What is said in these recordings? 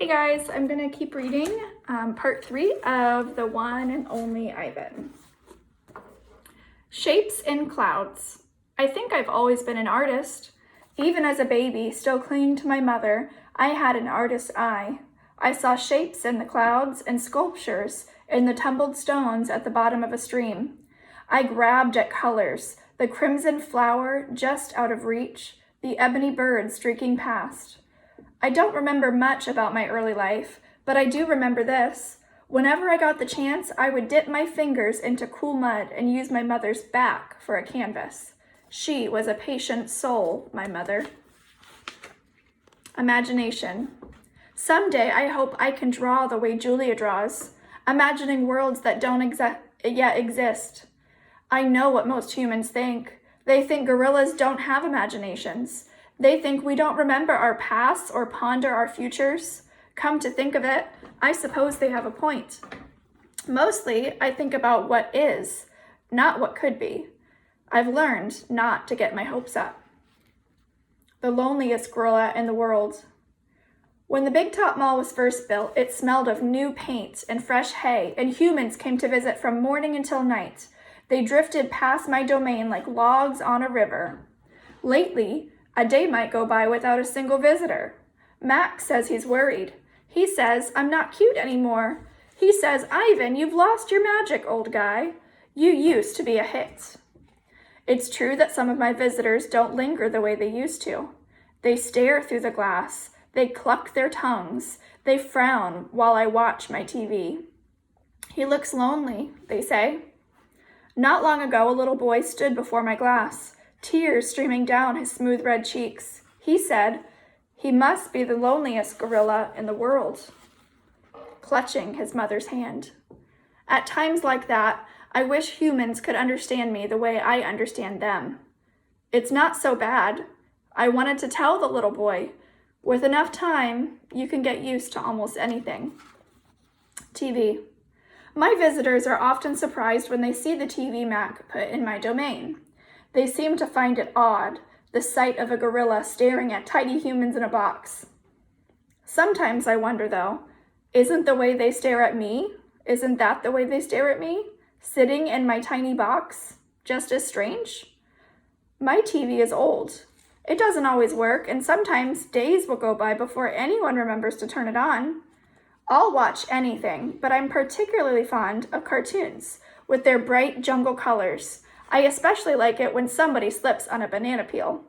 Hey guys, I'm gonna keep reading part 3 of The One and Only Ivan. Shapes in Clouds. I think I've always been an artist. Even as a baby, still clinging to my mother, I had an artist's eye. I saw shapes in the clouds and sculptures in the tumbled stones at the bottom of a stream. I grabbed at colors, the crimson flower just out of reach, the ebony bird streaking past. I don't remember much about my early life, but I do remember this. Whenever I got the chance, I would dip my fingers into cool mud and use my mother's back for a canvas. She was a patient soul, my mother. Imagination. Someday I hope I can draw the way Julia draws, imagining worlds that don't yet exist. I know what most humans think. They think gorillas don't have imaginations. They think we don't remember our pasts or ponder our futures. Come to think of it, I suppose they have a point. Mostly, I think about what is, not what could be. I've learned not to get my hopes up. The loneliest gorilla in the world. When the Big Top Mall was first built, it smelled of new paint and fresh hay, and humans came to visit from morning until night. They drifted past my domain like logs on a river. Lately, a day might go by without a single visitor. Max says he's worried. He says, I'm not cute anymore. He says, Ivan, you've lost your magic, old guy. You used to be a hit. It's true that some of my visitors don't linger the way they used to. They stare through the glass. They cluck their tongues. They frown while I watch my TV. He looks lonely, they say. Not long ago, a little boy stood before my glass, tears streaming down his smooth red cheeks. He said, he must be the loneliest gorilla in the world, clutching his mother's hand. At times like that, I wish humans could understand me the way I understand them. It's not so bad. I wanted to tell the little boy, with enough time, you can get used to almost anything. TV. My visitors are often surprised when they see the TV Mac put in my domain. They seem to find it odd, the sight of a gorilla staring at tiny humans in a box. Sometimes I wonder, though, isn't the way they stare at me, isn't that the way they stare at me, sitting in my tiny box, just as strange? My TV is old. It doesn't always work, and sometimes days will go by before anyone remembers to turn it on. I'll watch anything, but I'm particularly fond of cartoons, with their bright jungle colors. I especially like it when somebody slips on a banana peel.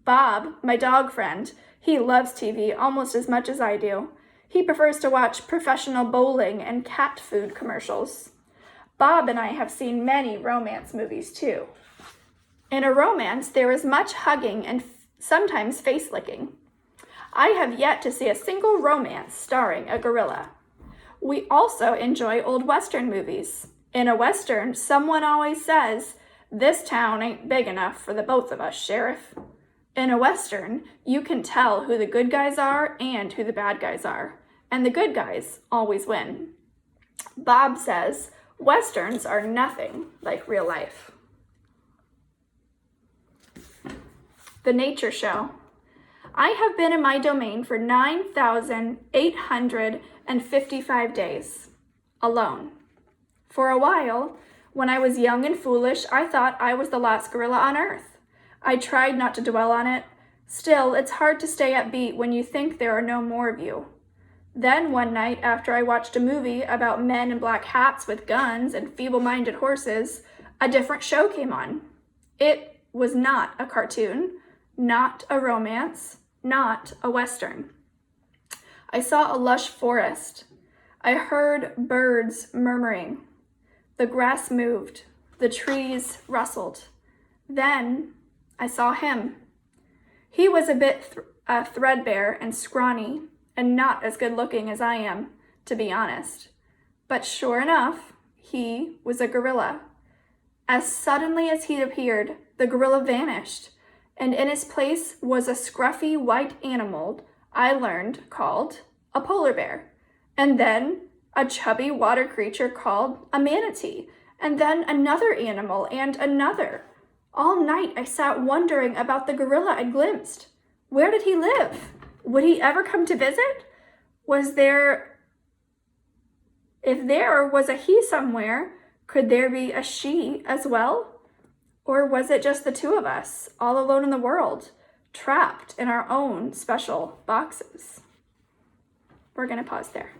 Bob, my dog friend, he loves TV almost as much as I do. He prefers to watch professional bowling and cat food commercials. Bob and I have seen many romance movies too. In a romance, there is much hugging and sometimes face licking. I have yet to see a single romance starring a gorilla. We also enjoy old Western movies. In a Western, someone always says, this town ain't big enough for the both of us, Sheriff. In a Western, you can tell who the good guys are and who the bad guys are, and the good guys always win. Bob says, Westerns are nothing like real life. The Nature Show. I have been in my domain for 9,855 days, alone. For a while, when I was young and foolish, I thought I was the last gorilla on Earth. I tried not to dwell on it. Still, it's hard to stay upbeat when you think there are no more of you. Then one night, after I watched a movie about men in black hats with guns and feeble-minded horses, a different show came on. It was not a cartoon, not a romance, not a Western. I saw a lush forest. I heard birds murmuring. The grass moved. The trees rustled. Then I saw him. He was a bit threadbare and scrawny, and not as good looking as I am, to be honest. But sure enough, he was a gorilla. As suddenly as he appeared, the gorilla vanished, and in his place was a scruffy white animal I learned called a polar bear, and then a chubby water creature called a manatee, and then another animal and another. All night I sat wondering about the gorilla I'd glimpsed. Where did he live? Would he ever come to visit? If there was a he somewhere, could there be a she as well? Or was it just the two of us, all alone in the world, trapped in our own special boxes? We're going to pause there.